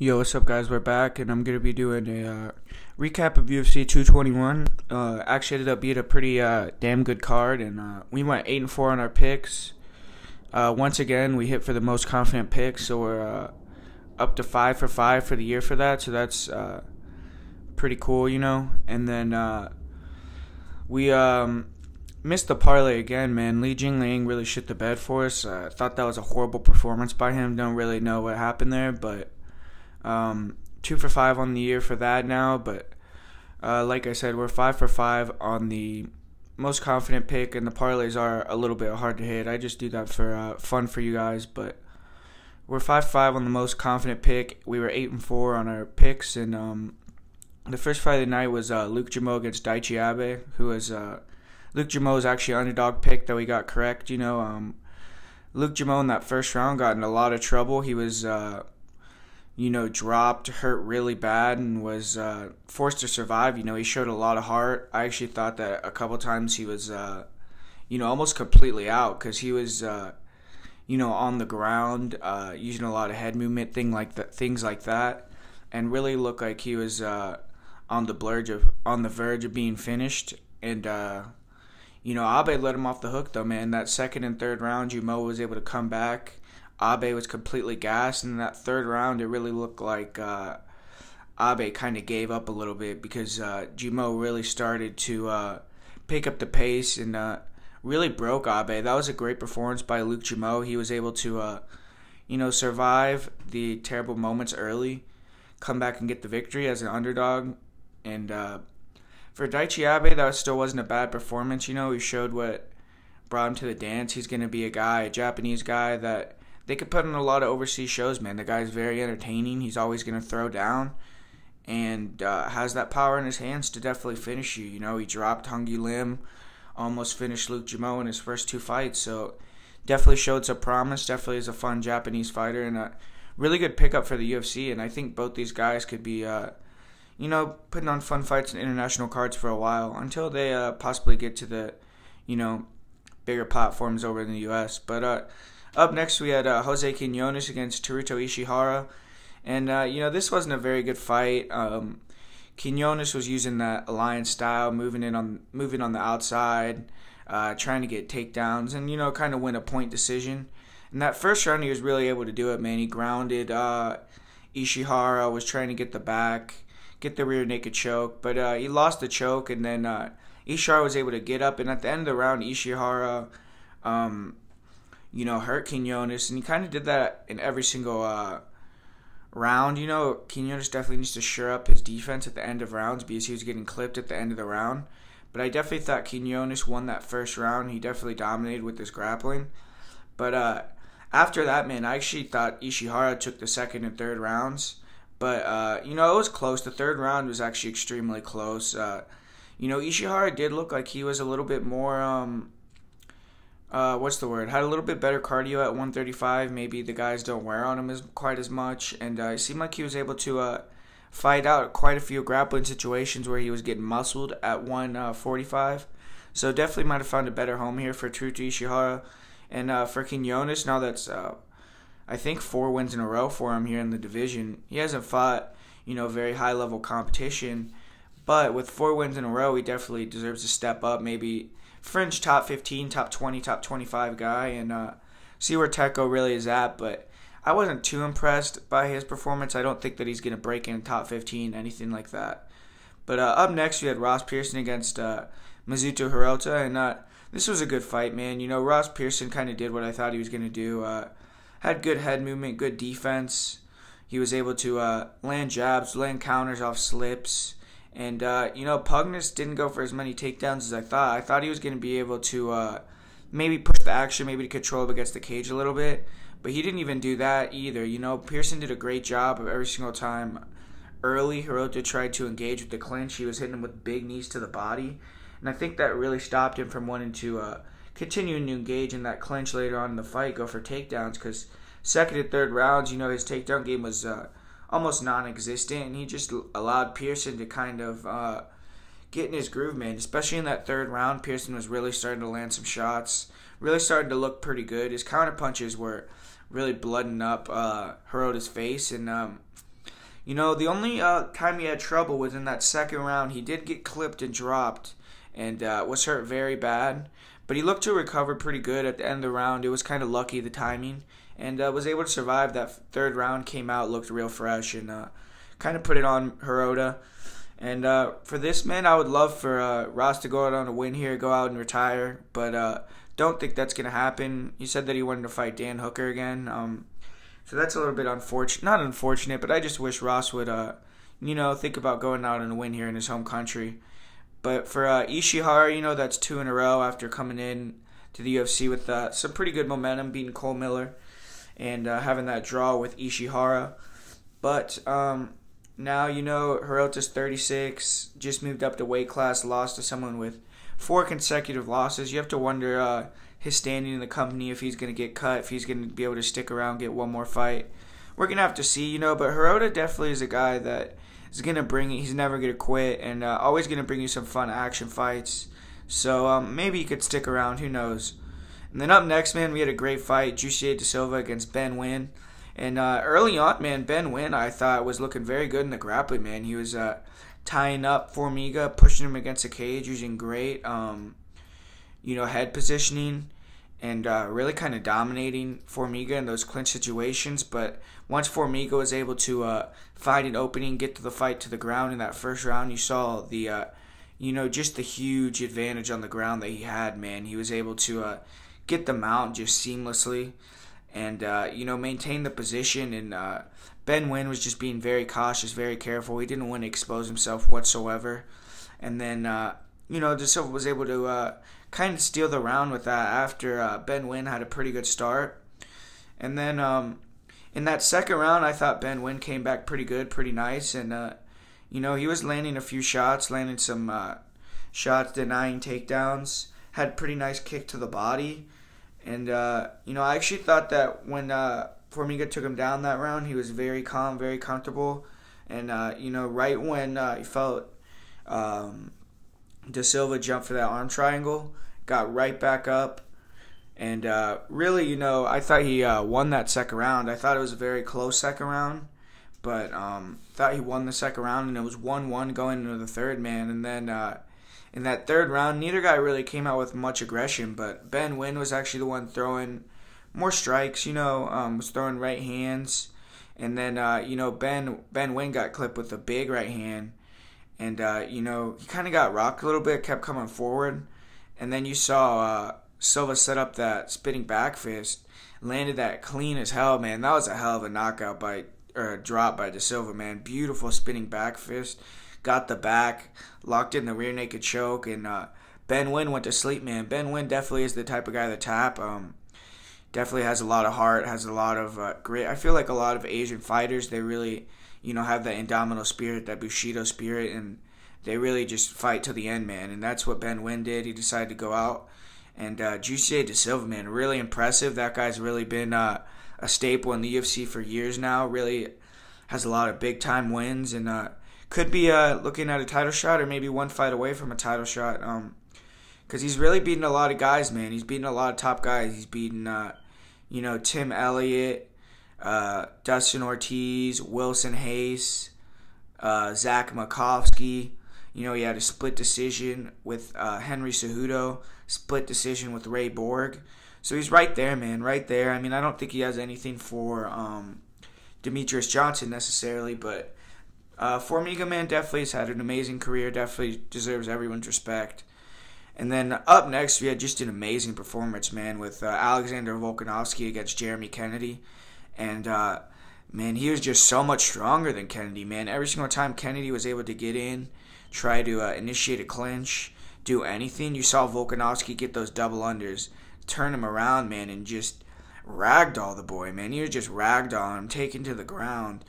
Yo, what's up, guys? We're back, and I'm gonna be doing a recap of UFC 221. Actually, ended up being a pretty damn good card, and we went 8-4 on our picks. Once again, we hit for the most confident pick, so we're up to 5 for 5 for the year for that. So that's pretty cool, you know. And then we missed the parlay again, man. Li Jingliang really shit the bed for us. I thought that was a horrible performance by him. Don't really know what happened there, but 2 for 5 on the year for that now. But like I said, we're 5 for 5 on the most confident pick, and the parlays are a little bit hard to hit. I just do that for fun for you guys. But we're 5 for 5 on the most confident pick. We were 8-4 on our picks, and the first fight of the night was Luke Jamo against Daichi Abe, who was Luke Jamo's actually an underdog pick that we got correct. You know, Luke Jamo in that first round got in a lot of trouble. He was dropped, hurt really bad, and was forced to survive. You know, he showed a lot of heart. I actually thought that a couple times he was, almost completely out, because he was, on the ground, using a lot of head movement, things like that, and really looked like he was on the verge of being finished. And Abe let him off the hook, though, man. That second and third round, Jamo was able to come back. Abe was completely gassed, and in that third round, it really looked like Abe kind of gave up a little bit, because Jamo really started to pick up the pace and really broke Abe. That was a great performance by Luke Jamo. He was able to, survive the terrible moments early, come back and get the victory as an underdog. And for Daichi Abe, that still wasn't a bad performance. You know, he showed what brought him to the dance. He's going to be a Japanese guy that they could put on a lot of overseas shows, man. The guy's very entertaining. He's always going to throw down, and has that power in his hands to definitely finish you. You know, he dropped Hung Lim, almost finished Luke Jamo in his first two fights. So definitely showed some promise. Definitely is a fun Japanese fighter, and a really good pickup for the UFC. And I think both these guys could be, putting on fun fights and international cards for a while, until they possibly get to the, bigger platforms over in the US. But up next, we had Jose Quinones against Teruto Ishihara. And, this wasn't a very good fight. Quinones was using that alliance style, moving on the outside, trying to get takedowns and, kind of win a point decision. In that first round, he was really able to do it, man. He grounded Ishihara, was trying to get the back, get the rear naked choke. But he lost the choke, and then Ishihara was able to get up. And at the end of the round, Ishihara hurt Quinones, and he kind of did that in every single round. Quinones definitely needs to shore up his defense at the end of rounds, because he was getting clipped at the end of the round. But I definitely thought Quinones won that first round. He definitely dominated with his grappling. But after that, man, I actually thought Ishihara took the second and third rounds. But, it was close. The third round was actually extremely close. Ishihara did look like he was a little bit more had a little bit better cardio at 135. Maybe the guys don't wear on him quite as much. And it seemed like he was able to fight out quite a few grappling situations where he was getting muscled at 145. So definitely might have found a better home here for Teruto Ishihara. And for Quinones, now that's, I think, 4 wins in a row for him here in the division. He hasn't fought, very high-level competition. But with 4 wins in a row, he definitely deserves to step up, maybe fringe top 15, top 20, top 25 guy, and see where Tecco really is at. But I wasn't too impressed by his performance. I don't think that he's going to break in top 15, anything like that. But up next, we had Ross Pearson against Mizuto Hirota, and this was a good fight, man. Ross Pearson kind of did what I thought he was going to do. Had good head movement, good defense. He was able to land jabs, land counters off slips. And, Pugness didn't go for as many takedowns as I thought. I thought he was going to be able to maybe push the action, maybe to control up against the cage a little bit. But he didn't even do that either. Pearson did a great job of every single time early Hirota tried to engage with the clinch. He was hitting him with big knees to the body. And I think that really stopped him from wanting to continuing to engage in that clinch later on in the fight, go for takedowns. Because second and third rounds, his takedown game was almost non-existent, and he just allowed Pearson to kind of get in his groove, man. Especially in that third round, Pearson was really starting to land some shots, really starting to look pretty good. His counter punches were really blooding up Hirota's face, and The only time he had trouble was in that second round. He did get clipped and dropped and was hurt very bad. But he looked to recover pretty good at the end of the round. It was kind of lucky, the timing. And was able to survive. That third round came out, looked real fresh, and kind of put it on Hirota. And for this, man, I would love for Ross to go out on a win here, go out and retire. But don't think that's going to happen. He said that he wanted to fight Dan Hooker again. So that's a little bit unfortunate. Not unfortunate, but I just wish Ross would, think about going out on a win here in his home country. But for Ishihara, that's 2 in a row after coming in to the UFC with some pretty good momentum, beating Cole Miller and having that draw with Ishihara. But now, Hirota's 36, just moved up the weight class, lost to someone with 4 consecutive losses. You have to wonder his standing in the company, if he's going to get cut, if he's going to be able to stick around, get one more fight. We're going to have to see, but Hirota definitely is a guy that is going to bring it. He's never going to quit and always going to bring you some fun action fights. So maybe he could stick around. Who knows? And then up next, man, we had a great fight. Jussier Da Silva against Ben Nguyen. And early on, man, Ben Nguyen, I thought, was looking very good in the grappling, man. He was tying up Formiga, pushing him against the cage, using great, head positioning, and really kind of dominating Formiga in those clinch situations. But once Formiga was able to find an opening, get to the fight to the ground in that first round, you saw the, just the huge advantage on the ground that he had, man. He was able to get the mount just seamlessly and, maintain the position. And Ben Nguyen was just being very cautious, very careful. He didn't want to expose himself whatsoever. And then, Da Silva was able to kind of steal the round with that after Ben Nguyen had a pretty good start. And then in that second round, I thought Ben Nguyen came back pretty good, pretty nice. And, he was landing a few shots, landing some shots, denying takedowns. Had pretty nice kick to the body. And, I actually thought that when Formiga took him down that round, he was very calm, very comfortable. And, right when he felt Da Silva jump for that arm triangle, got right back up. And really, I thought he won that second round. I thought it was a very close second round. But thought he won the second round, and it was 1-1 going into the third, man. And then in that third round, neither guy really came out with much aggression. But Ben Nguyen was actually the one throwing more strikes, was throwing right hands. And then, Ben Nguyen got clipped with a big right hand. And, he kind of got rocked a little bit, kept coming forward. And then you saw Silva set up that spinning back fist, landed that clean as hell, man. That was a hell of a knockout drop by Da Silva, man. Beautiful spinning back fist. Got the back, locked in the rear naked choke, and Ben Nguyen went to sleep, man. Ben Nguyen definitely is the type of guy to tap. Definitely has a lot of heart, has a lot of grit. I feel like a lot of Asian fighters, they really, have that indomitable spirit, that Bushido spirit, and they really just fight to the end, man. And that's what Ben Nguyen did. He decided to go out. And Jussier Da Silva, man, really impressive. That guy's really been a staple in the UFC for years now. Really has a lot of big-time wins and could be looking at a title shot or maybe one fight away from a title shot. Because he's really beaten a lot of guys, man. He's beaten a lot of top guys. He's beaten, Tim Elliott, Dustin Ortiz, Wilson Hayes, Zach Makovsky. He had a split decision with Henry Cejudo, split decision with Ray Borg. So he's right there, man, right there. I mean, I don't think he has anything for Demetrius Johnson necessarily, but Formiga, man, definitely has had an amazing career, definitely deserves everyone's respect. And then up next, we had just an amazing performance, man, with Alexander Volkanovski against Jeremy Kennedy. And, man, he was just so much stronger than Kennedy, man. Every single time Kennedy was able to get in, try to initiate a clinch, do anything, you saw Volkanovski get those double unders, turn him around, man, and just ragdoll the boy, man. He was just ragdoll him, taken to the ground,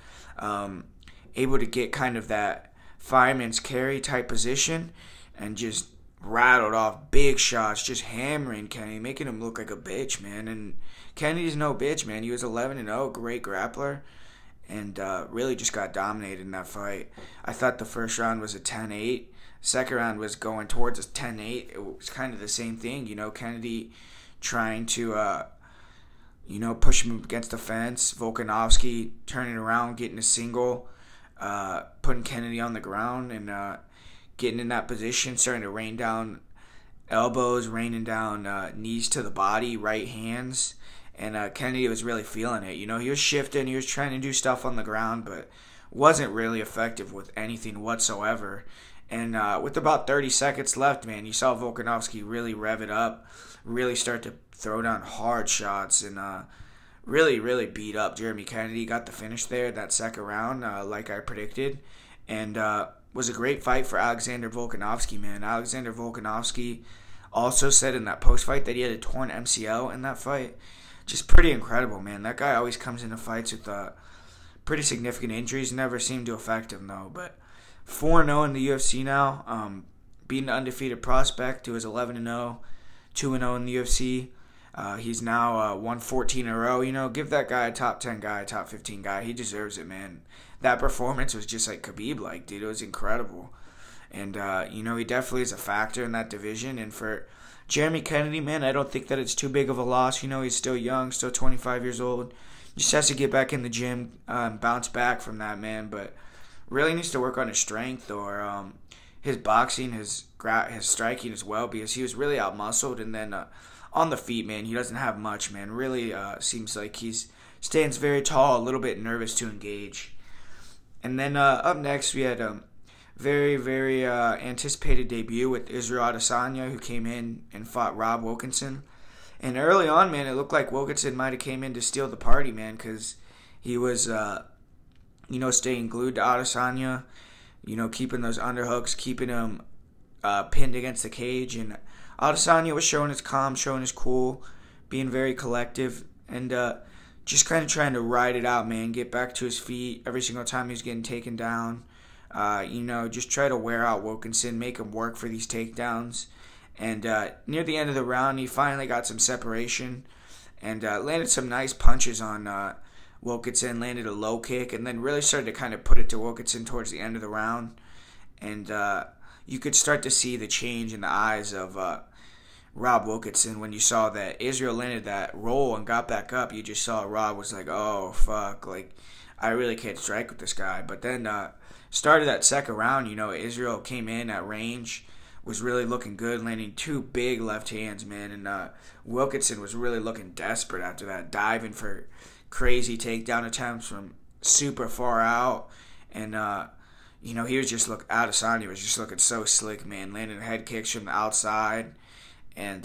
able to get kind of that fireman's carry type position, and just rattled off big shots, just hammering Kennedy, making him look like a bitch, man. And Kennedy's no bitch, man. He was 11-0, great grappler, and really just got dominated in that fight. I thought the first round was a 10-8. Second round was going towards a 10-8. It was kind of the same thing, Kennedy trying to, push him against the fence. Volkanovski turning around, getting a single. putting Kennedy on the ground and getting in that position, starting to rain down elbows, raining down knees to the body, right hands. And Kennedy was really feeling it. He was shifting, he was trying to do stuff on the ground, but wasn't really effective with anything whatsoever. And with about 30 seconds left, man, you saw Volkanovski really rev it up, really start to throw down hard shots, and really, really beat up Jeremy Kennedy. Got the finish there, that second round, like I predicted. And was a great fight for Alexander Volkanovski, man. Alexander Volkanovski also said in that post-fight that he had a torn MCL in that fight. Just pretty incredible, man. That guy always comes into fights with pretty significant injuries. Never seemed to affect him, though. But 4-0 in the UFC now. Beating an undefeated prospect who is 11-0, 2-0 in the UFC. He's now won 14 in a row. Give that guy a top 10 guy, top 15 guy. He deserves it, man. That performance was just like Khabib-like, dude. It was incredible. And, he definitely is a factor in that division. And for Jeremy Kennedy, man, I don't think that it's too big of a loss. He's still young, still 25 years old. Just has to get back in the gym, bounce back from that, man. But really needs to work on his strength or his boxing, his striking as well, because he was really out-muscled. And then on the feet, man, he doesn't have much, man. Really seems like stands very tall, a little bit nervous to engage. And then up next, we had very, very anticipated debut with Israel Adesanya, who came in and fought Rob Wilkinson. And early on, man, it looked like Wilkinson might have came in to steal the party, man, because he was, staying glued to Adesanya, keeping those underhooks, keeping him pinned against the cage. And Adesanya was showing his calm, showing his cool, being very collective, and just kind of trying to ride it out, man, get back to his feet every single time he was getting taken down. Just try to wear out Wilkinson, make him work for these takedowns. And near the end of the round, he finally got some separation and landed some nice punches on Wilkinson, landed a low kick, and then really started to kind of put it to Wilkinson towards the end of the round. And you could start to see the change in the eyes of Rob Wilkinson when you saw that Israel landed that roll and got back up. You just saw Rob was like, oh, fuck, like, I really can't strike with this guy. But then started that second round, Israel came in at range, was really looking good, landing two big left hands, man. And Wilkinson was really looking desperate after that, diving for crazy takedown attempts from super far out. And, he was just Adesanya was just looking so slick, man, landing head kicks from the outside. And,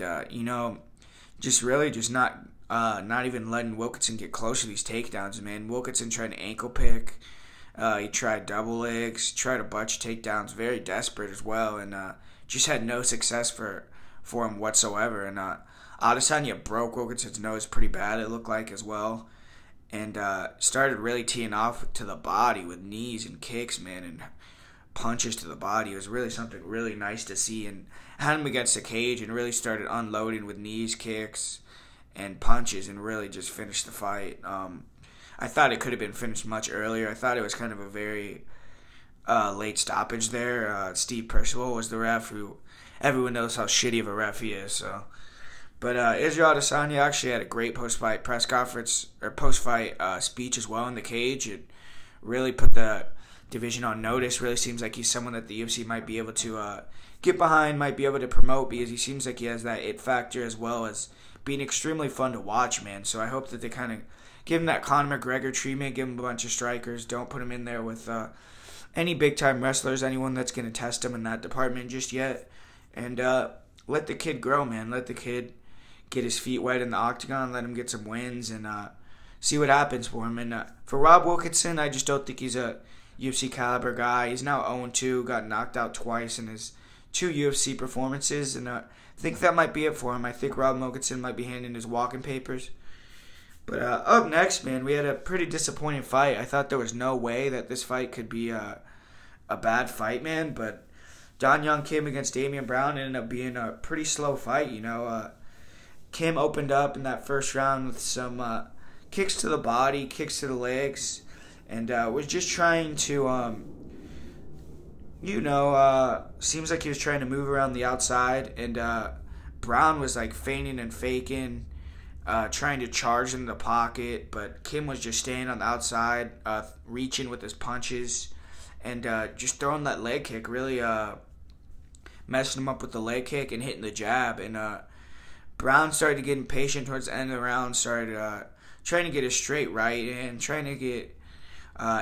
just really just not even letting Wilkinson get close to these takedowns, man. Wilkinson tried to ankle pick. He tried double legs, tried a bunch of takedowns, very desperate as well, and just had no success for him whatsoever. And Adesanya broke Wilkinson's nose pretty bad, it looked like, as well, and started really teeing off to the body with knees and kicks, man, and punches to the body. It was really something really nice to see, and had him against the cage and really started unloading with knees, kicks, and punches, and really just finished the fight. I thought it could have been finished much earlier. I thought it was kind of a very late stoppage there. Steve Percival was the ref, who everyone knows how shitty of a ref he is. So, but Israel Adesanya actually had a great post-fight press conference or post-fight speech as well in the cage. It really put the division on notice. Really seems like he's someone that the UFC might be able to get behind, might be able to promote, because he seems like he has that it factor as well as being extremely fun to watch, man. So I hope that they kind of give him that Conor McGregor treatment, give him a bunch of strikers. Don't put him in there with any big-time wrestlers, anyone that's going to test him in that department just yet. And let the kid grow, man. Let the kid get his feet wet in the octagon, let him get some wins, and see what happens for him. And for Rob Wilkinson, I just don't think he's a UFC caliber guy. He's now 0-2, got knocked out twice in his 2 UFC performances, and I think that might be it for him. I think Rob Wilkinson might be handing his walking papers. But up next, man, we had a pretty disappointing fight. I thought there was no way that this fight could be a bad fight, man. But Don Young Kim against Damian Brown ended up being a pretty slow fight, Kim opened up in that first round with some kicks to the body, kicks to the legs, and was just trying to, seems like he was trying to move around the outside. And Brown was like feigning and faking, trying to charge in the pocket, but Kim was just staying on the outside, reaching with his punches, and just throwing that leg kick, really messing him up with the leg kick and hitting the jab. And Brown started to get impatient towards the end of the round, started trying to get a straight right and trying to get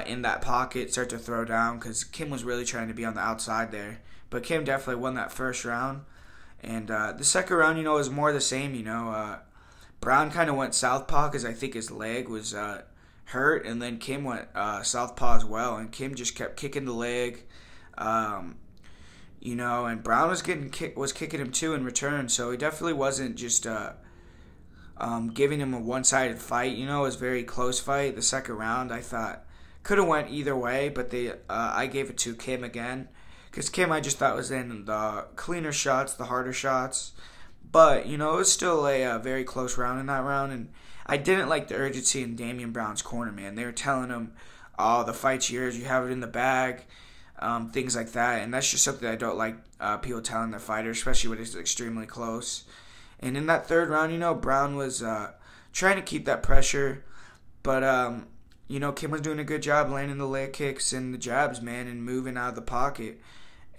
in that pocket, start to throw down, because Kim was really trying to be on the outside there. But Kim definitely won that first round. And the second round, was more the same. Brown kind of went southpaw because I think his leg was hurt, and then Kim went southpaw as well, and Kim just kept kicking the leg. And Brown was kicking him too in return, so he definitely wasn't just giving him a one-sided fight. It was a very close fight. The second round, I thought, could have went either way, but I gave it to Kim again, because Kim, I just thought, was in the cleaner shots, the harder shots. But, it was still a very close round in that round, and I didn't like the urgency in Damian Brown's corner, man. They were telling him, oh, the fight's yours, you have it in the bag, things like that. And that's just something I don't like people telling their fighters, especially when it's extremely close. And in that third round, Brown was trying to keep that pressure, but, Kim was doing a good job landing the leg kicks and the jabs, man, and moving out of the pocket.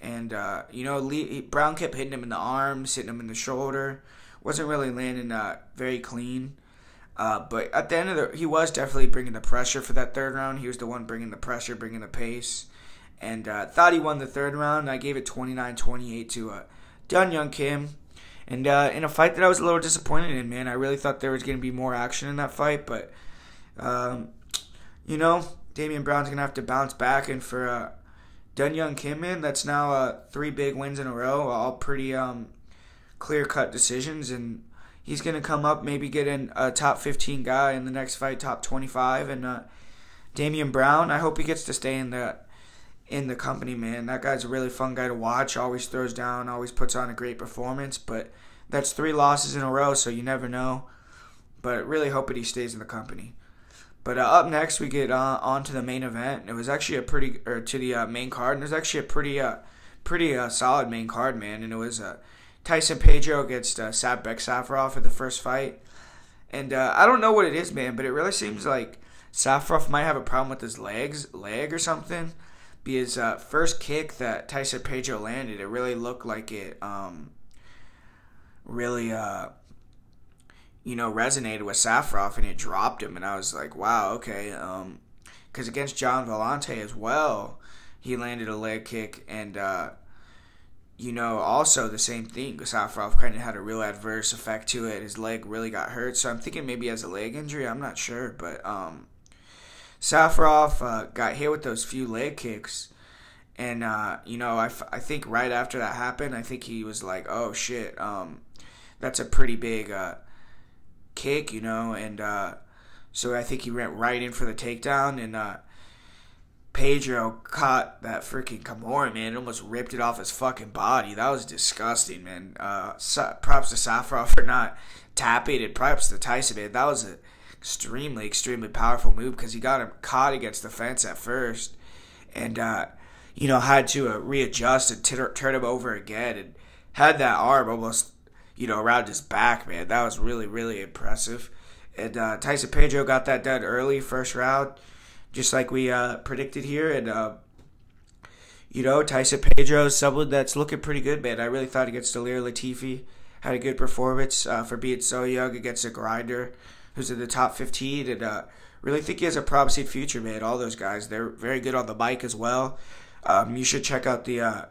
And, Brown kept hitting him in the arms, hitting him in the shoulder. Wasn't really landing very clean. But at the end he was definitely bringing the pressure for that third round. He was the one bringing the pressure, bringing the pace. And thought he won the third round. I gave it 29-28 to Dun Young Kim. And in a fight that I was a little disappointed in, man. I really thought there was going to be more action in that fight. But, Damian Brown's going to have to bounce back. And for Dun Young Kim, man, that's now 3 big wins in a row. All pretty clear-cut decisions. And he's going to come up, maybe get in a top 15 guy in the next fight, top 25. And Damian Brown, I hope he gets to stay in the company, man. That guy's a really fun guy to watch. Always throws down, always puts on a great performance. But that's 3 losses in a row, so you never know. But really hope that he stays in the company. But up next, we get on to the main event. It was actually to the main card. And it was actually a pretty solid main card, man. And it was Tyson Pedro against Sabek Safarov for the first fight. And I don't know what it is, man, but it really seems like Safarov might have a problem with his leg or something. Because first kick that Tyson Pedro landed, it really looked like it really resonated with Safarov, and it dropped him. And I was like, wow, okay. Because against John Vellante as well, he landed a leg kick, and also the same thing. Safarov kind of had a real adverse effect to it. His leg really got hurt, so I'm thinking maybe he has a leg injury. I'm not sure, but Safarov got hit with those few leg kicks, and I think right after that happened, I think he was like, oh shit, that's a pretty big kick, and so I think he went right in for the takedown, and Pedro caught that freaking Kimura, man. It almost ripped it off his fucking body. That was disgusting, man. Props to Safarov for not tapping, and props to Tyson, man. That was an extremely, extremely powerful move, because he got him caught against the fence at first, and had to readjust and turn him over again, and had that arm almost around his back, man. That was really, really impressive. And Tyson Pedro got that done early, first round, just like we predicted here. And, Tyson Pedro is someone that's looking pretty good, man. I really thought against Ilir Latifi had a good performance for being so young against a grinder who's in the top 15. And really think he has a promising future, man. All those guys, they're very good on the mic as well. You should check out the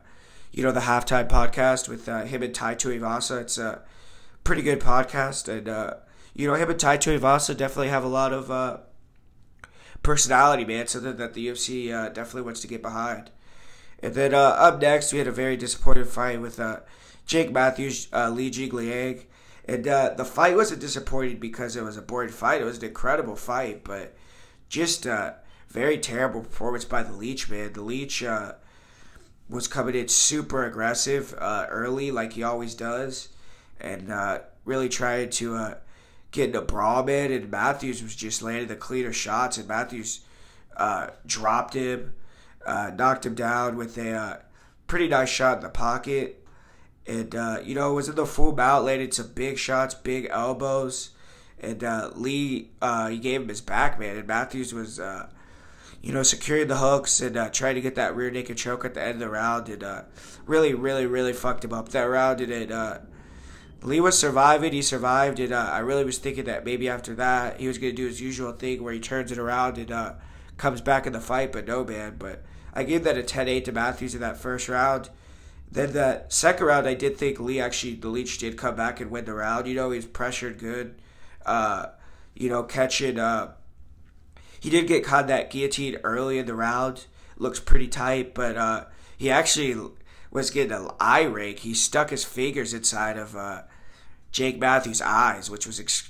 Halftime podcast with him and Tai Tuivasa. It's a pretty good podcast. And, him and Tai Tuivasa definitely have a lot of personality, man. Something that the UFC definitely wants to get behind. And then up next, we had a very disappointing fight with Jake Matthews, Lee Jigliang. And the fight wasn't disappointing because it was a boring fight. It was an incredible fight, but just a very terrible performance by the Leech, man. The Leech was coming in super aggressive early, like he always does, and really tried to get in a brawl, man. And Matthews was just landing the cleaner shots, and Matthews dropped him, knocked him down with a pretty nice shot in the pocket. And, was in the full bout, landed some big shots, big elbows. And Lee, he gave him his back, man. And Matthews was, securing the hooks and trying to get that rear naked choke at the end of the round. And really, really, really fucked him up that round. And Lee was surviving. He survived. And I really was thinking that maybe after that he was going to do his usual thing where he turns it around and comes back in the fight. But no, man. But I gave that a 10-8 to Matthews in that first round. Then that second round, I did think the Leech did come back and win the round. He was pressured good. Catching. He did get caught that guillotine early in the round. Looks pretty tight, but he actually was getting an eye rake. He stuck his fingers inside of Jake Matthews' eyes, which was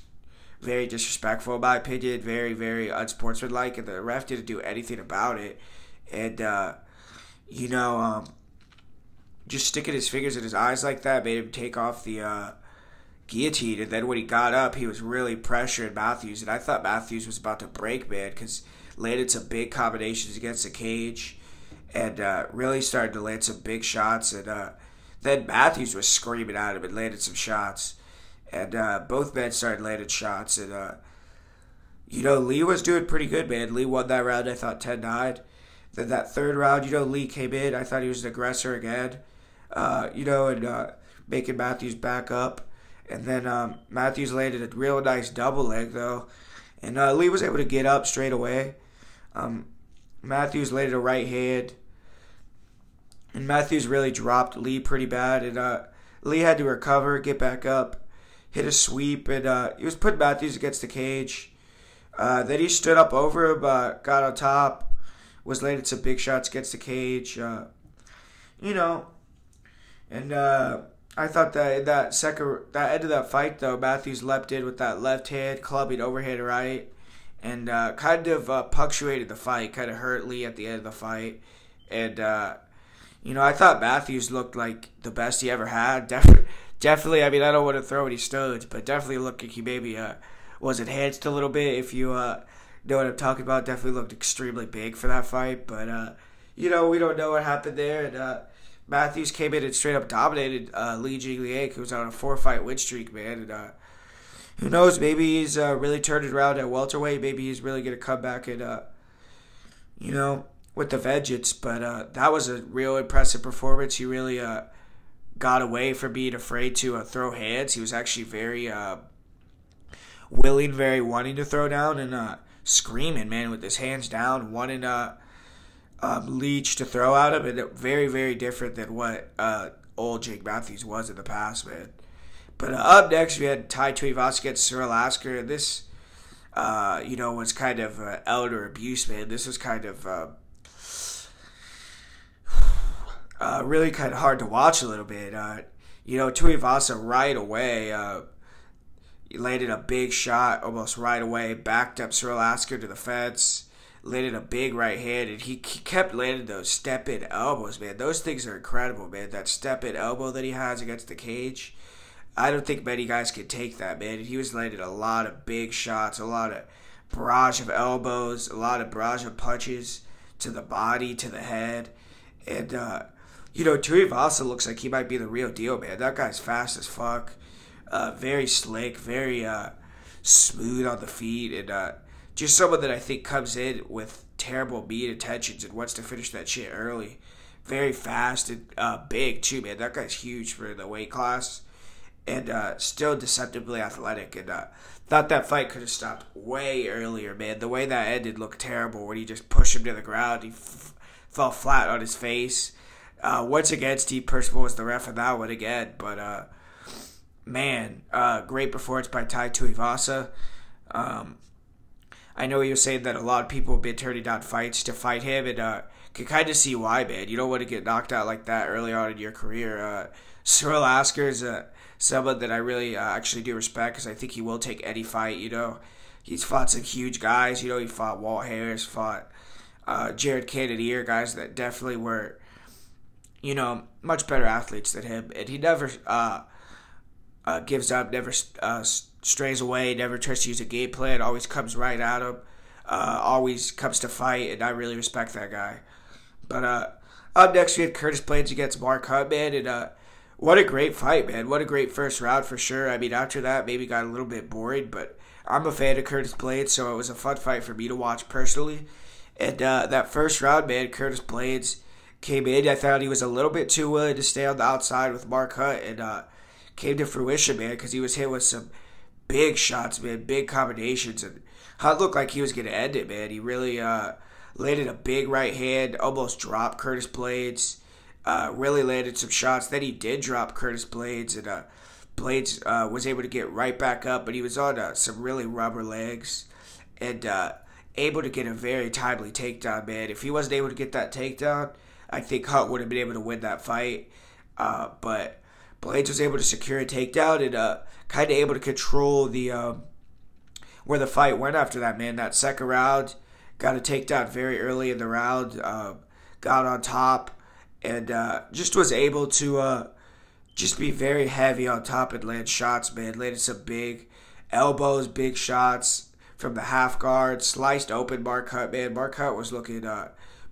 very disrespectful in my opinion. Very, very unsportsmanlike, and the ref didn't do anything about it. And, just sticking his fingers in his eyes like that made him take off the guillotine. And then when he got up, he was really pressuring Matthews. And I thought Matthews was about to break, man, because landed some big combinations against the cage and really started to land some big shots. And then Matthews was screaming at him and landed some shots. And both men started landing shots. And, Lee was doing pretty good, man. Lee won that round, I thought, 10-9. Then that third round, Lee came in. I thought he was an aggressor again, making Matthews back up. And then Matthews landed a real nice double leg, though. And Lee was able to get up straight away. Matthews landed a right hand. And Matthews really dropped Lee pretty bad. And Lee had to recover, get back up, hit a sweep. And he was putting Matthews against the cage. Then he stood up over him, got on top. Was landed some big shots against the cage, and I thought that in that end of that fight, though, Matthews leapt in with that left hand, clubbing overhand right, and kind of punctuated the fight, kind of hurt Lee at the end of the fight. And, I thought Matthews looked like the best he ever had. Definitely, I mean, I don't want to throw any stones, but definitely looked like he maybe was enhanced a little bit, if you know what I'm talking about. Definitely looked extremely big for that fight. But, we don't know what happened there. And Matthews came in and straight up dominated Li Jingliang, who was on a 4-fight win streak, man. And who knows, maybe he's really turned it around at welterweight. Maybe he's really going to come back and, with the vengeance. But that was a real impressive performance. He really got away from being afraid to throw hands. He was actually very willing, very wanting to throw down, and screaming, man, with his hands down, wanting Leach to throw at him, and very, very different than what old Jake Matthews was in the past, man. But up next, we had Tai Tuivasa against Cyril Asker, and this, was kind of elder abuse, man. This was kind of really kind of hard to watch a little bit. Tuivasa right away he landed a big shot almost right away, backed up Cyril Asker to the fence, landed a big right hand, and he kept landing those step-in elbows, man. Those things are incredible, man. That step-in elbow that he has against the cage, I don't think many guys can take that, man. And he was landing a lot of big shots, a lot of barrage of elbows, a lot of barrage of punches to the body, to the head. And, Tuivasa looks like he might be the real deal, man. That guy's fast as fuck. Very slick, very smooth on the feet, and just someone that I think comes in with terrible meat intentions and wants to finish that shit early. Very fast and big too, man. That guy's huge for the weight class, and still deceptively athletic. And thought that fight could have stopped way earlier, man. The way that ended looked terrible when he just pushed him to the ground. He fell flat on his face. Once again, Steve Percival was the ref on that one again, but. Great performance by Tai Tuivasa. I know he was saying that a lot of people have been turning down fights to fight him, and can kind of see why, man. You don't want to get knocked out like that early on in your career. Cyril Asker is someone that I really actually do respect, because I think he will take any fight. He's fought some huge guys. He fought Walt Harris, fought Jared Cannonier, guys that definitely were, much better athletes than him, and he never gives up, never strays away, never tries to use a game plan, always comes right at him, always comes to fight, and I really respect that guy. But up next, we had Curtis Blades against Mark Hunt, man, and what a great fight, man. What a great first round for sure. I mean, after that, maybe got a little bit boring, but I'm a fan of Curtis Blades, so it was a fun fight for me to watch personally. And that first round, man, Curtis Blades came in. I thought he was a little bit too willing to stay on the outside with Mark Hunt, and came to fruition, man, because he was hit with some big shots, man, big combinations, and Hunt looked like he was going to end it, man. He really landed a big right hand, almost dropped Curtis Blades, really landed some shots. Then he did drop Curtis Blades, and Blades was able to get right back up, but he was on some really rubber legs, and able to get a very timely takedown, man. If he wasn't able to get that takedown, I think Hunt would have been able to win that fight, but Blades was able to secure a takedown and kind of able to control the where the fight went after that, man. That second round, got a takedown very early in the round, got on top, and just was able to just be very heavy on top and land shots, man. Landed some big elbows, big shots from the half guard, sliced open Mark Hunt, man. Mark Hunt was looking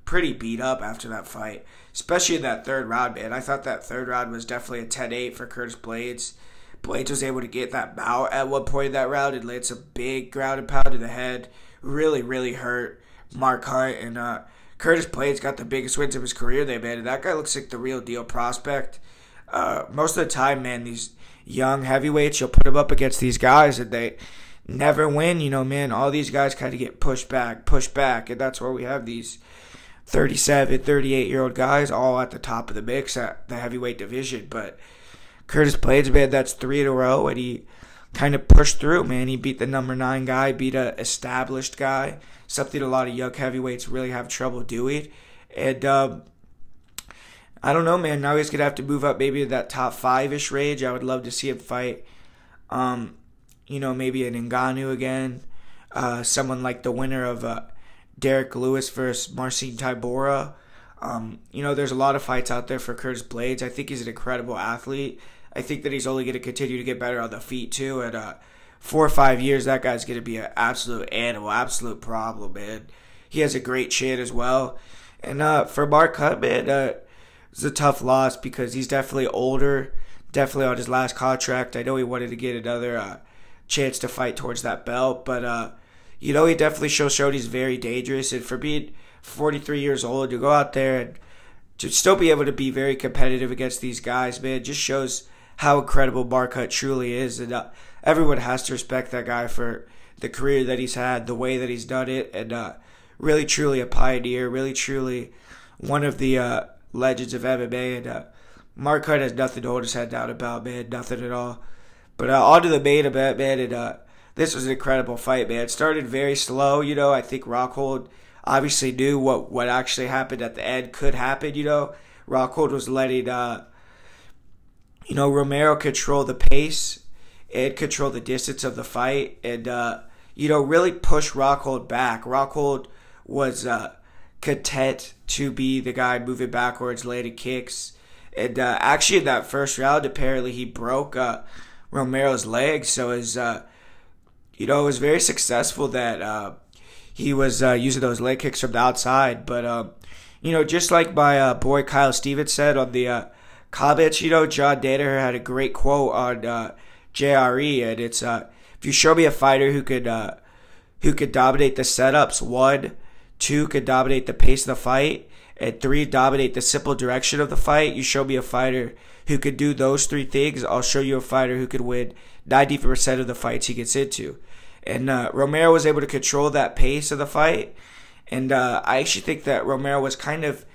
pretty beat up after that fight, especially in that third round, man. I thought that third round was definitely a 10-8 for Curtis Blades. Blades was able to get that bout at one point in that round and land some big ground and pound to the head. Really, really hurt Mark Hunt. And Curtis Blades got the biggest wins of his career there, man. And that guy looks like the real deal prospect. Most of the time, man, these young heavyweights, you'll put them up against these guys and they never win. You know, man, all these guys kind of get pushed back. And that's where we have these 37, 38-year-old guys all at the top of the mix at the heavyweight division. But Curtis Blades, man, that's 3 in a row, and he kind of pushed through, man. He beat the number 9 guy, beat a established guy, something a lot of young heavyweights really have trouble doing. And I don't know, man. Now he's going to have to move up maybe to that top 5-ish range. I would love to see him fight, maybe an Ngannou again, someone like the winner of Derek Lewis versus Marcin Tybura. There's a lot of fights out there for Curtis Blades. I think he's an incredible athlete. I think that he's only going to continue to get better on the feet, too. At 4 or 5 years, that guy's going to be an absolute animal, absolute problem, man. He has a great chin as well. And for Mark Hunt, man, it's a tough loss because he's definitely older, definitely on his last contract. I know he wanted to get another chance to fight towards that belt, but, he definitely showed he's very dangerous. And for being 43 years old, to go out there and to still be able to be very competitive against these guys, man, just shows how incredible Mark Hunt truly is. And everyone has to respect that guy for the career that he's had, the way that he's done it, and really truly a pioneer, really truly one of the legends of MMA. And Mark Hunt has nothing to hold his head down about, man, nothing at all. But on to the main event, man, and this was an incredible fight, man. It started very slow, I think Rockhold obviously knew what actually happened at the end could happen, Rockhold was letting, Romero control the pace and control the distance of the fight and, really push Rockhold back. Rockhold was content to be the guy moving backwards, landing kicks. And actually in that first round, apparently he broke Romero's leg, so his... it was very successful that he was using those leg kicks from the outside. But, just like my boy Kyle Stevens said on the comments, John Danaher had a great quote on JRE. And it's, if you show me a fighter who could dominate the setups, 1, 2, could dominate the pace of the fight, and 3, dominate the simple direction of the fight, you show me a fighter who could do those 3 things, I'll show you a fighter who could win 90% of the fights he gets into. And Romero was able to control that pace of the fight. And I actually think that Romero was kind of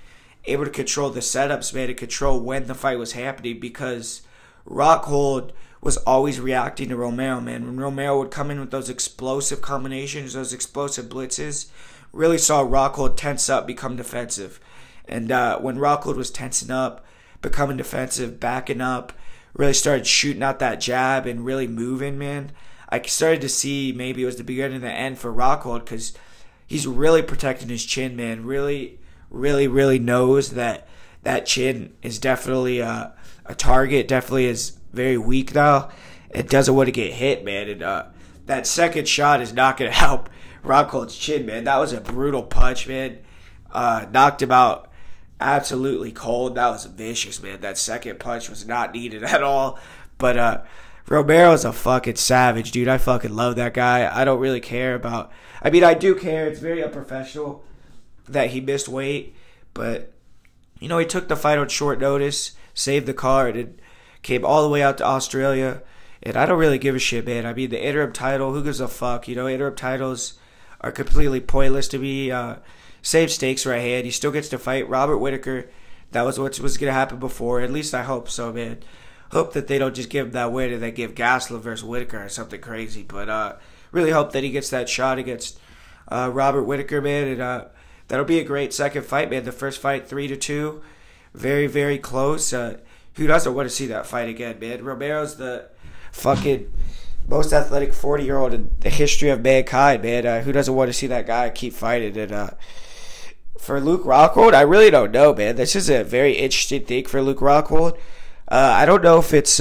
able to control the setups, man, to control when the fight was happening, because Rockhold was always reacting to Romero, man. When Romero would come in with those explosive combinations, those explosive blitzes, really saw Rockhold tense up, become defensive. And when Rockhold was tensing up, becoming defensive, backing up, really started shooting out that jab and really moving, man, I started to see maybe it was the beginning of the end for Rockhold, because he's really protecting his chin, man. Really, really, really knows that that chin is definitely a target, definitely is very weak now. It doesn't want to get hit, man. And that second shot is not going to help Rockhold's chin, man. That was a brutal punch, man. Knocked him out absolutely cold. That was vicious, man. That second punch was not needed at all. But Romero's a fucking savage, dude. I fucking love that guy. I don't really care about... I mean, I do care. It's very unprofessional. that he missed weight, but he took the fight on short notice, saved the card, and came all the way out to Australia. And I don't really give a shit, man. I mean, the interim title, who gives a fuck? Interim titles are completely pointless to me. Same stakes right hand. He still gets to fight Robert Whittaker. That was what was going to happen before. At least I hope so, man. Hope that they don't just give him that win and they give Gastelum versus Whittaker or something crazy. But really hope that he gets that shot against Robert Whittaker, man. And that'll be a great second fight, man. The first fight, 3-2. Very, very close. Who doesn't want to see that fight again, man? Romero's the fucking most athletic 40-year-old in the history of mankind, man. Who doesn't want to see that guy keep fighting? And for Luke Rockhold, I really don't know, man. This is a very interesting thing for Luke Rockhold. I don't know if it's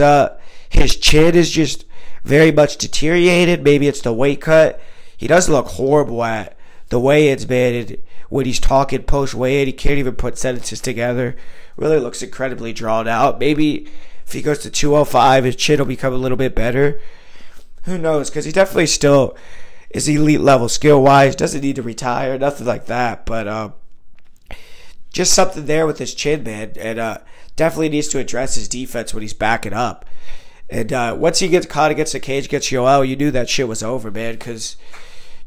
his chin is just very much deteriorated. Maybe it's the weight cut. He doesn't look horrible at the weigh-ins, man. And when he's talking post-weigh-in, he can't even put sentences together. Really looks incredibly drawn out. Maybe if he goes to 205, his chin will become a little bit better. Who knows? Because he definitely still is elite level skill-wise. Doesn't need to retire. Nothing like that. But just something there with his chin, man. And definitely needs to address his defense when he's backing up. And once he gets caught against the cage, against Yoel, you knew that shit was over, man. Because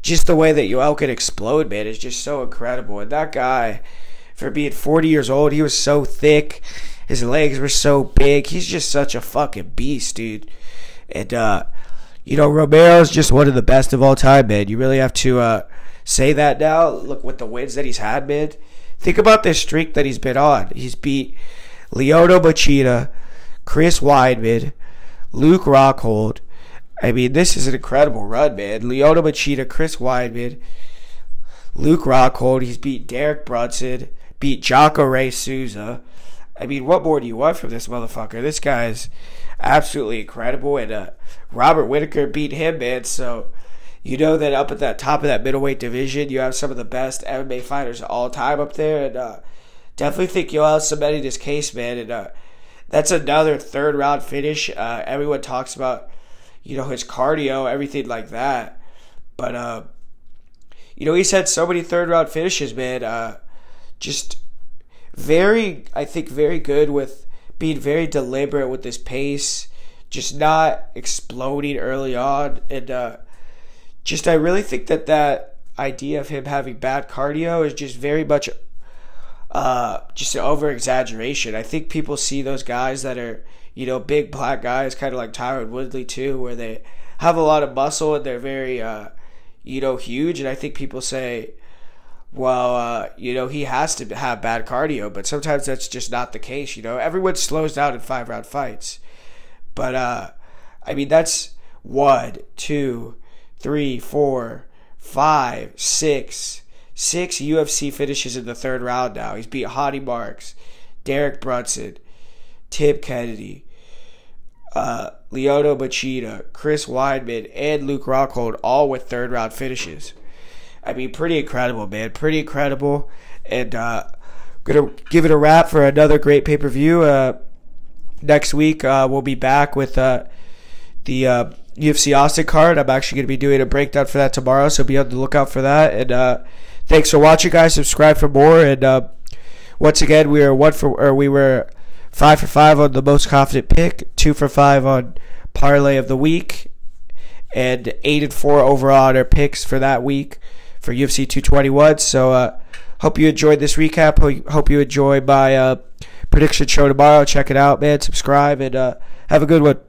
just the way that Yoel can explode, man, is just so incredible. And that guy, for being 40 years old, he was so thick. His legs were so big. He's just such a fucking beast, dude. And, Romero's just one of the best of all time, man. You really have to say that now. Look, with the wins that he's had, man. Think about this streak that he's been on. He's beat Lyoto Machida, Chris Weidman, Luke Rockhold. I mean, this is an incredible run, man. Lyoto Machida, Chris Weidman, Luke Rockhold. He's beat Derek Brunson, beat Jocko Ray Souza. I mean, what more do you want from this motherfucker? This guy is absolutely incredible. And Robert Whittaker beat him, man. So you know that up at that top of that middleweight division, you have some of the best MMA fighters of all time up there. And definitely think Yoel cemented his case, man. And that's another third-round finish. Everyone talks about, his cardio, everything like that. But, he's had so many third-round finishes, man. Just very good with being very deliberate with his pace. Just not exploding early on. And I really think that idea of him having bad cardio is just very much just an over-exaggeration. I think people see those guys that are, big black guys, kind of like Tyron Woodley too, where they have a lot of muscle and they're very, huge. And I think people say, well, he has to have bad cardio, but sometimes that's just not the case. Everyone slows down in 5-round fights. But, I mean, that's 1, 2, 3, 4, 5, 6 UFC finishes in the third round now. He's beat Hottie Marks, Derek Brunson, Tim Kennedy, Lyoto Machida, Chris Weidman, and Luke Rockhold, all with third round finishes. I mean, pretty incredible, man. Pretty incredible. And going to give it a wrap for another great pay-per-view. Next week, we'll be back with the UFC Austin card. I'm actually going to be doing a breakdown for that tomorrow, so be on the lookout for that. And thanks for watching, guys. Subscribe for more. And once again, we were 5 for 5 on the most confident pick, 2 for 5 on parlay of the week, and 8 and 4 overall on our picks for that week for UFC 221. So hope you enjoyed this recap. Hope you enjoy my prediction show tomorrow. Check it out, man. Subscribe, and have a good one.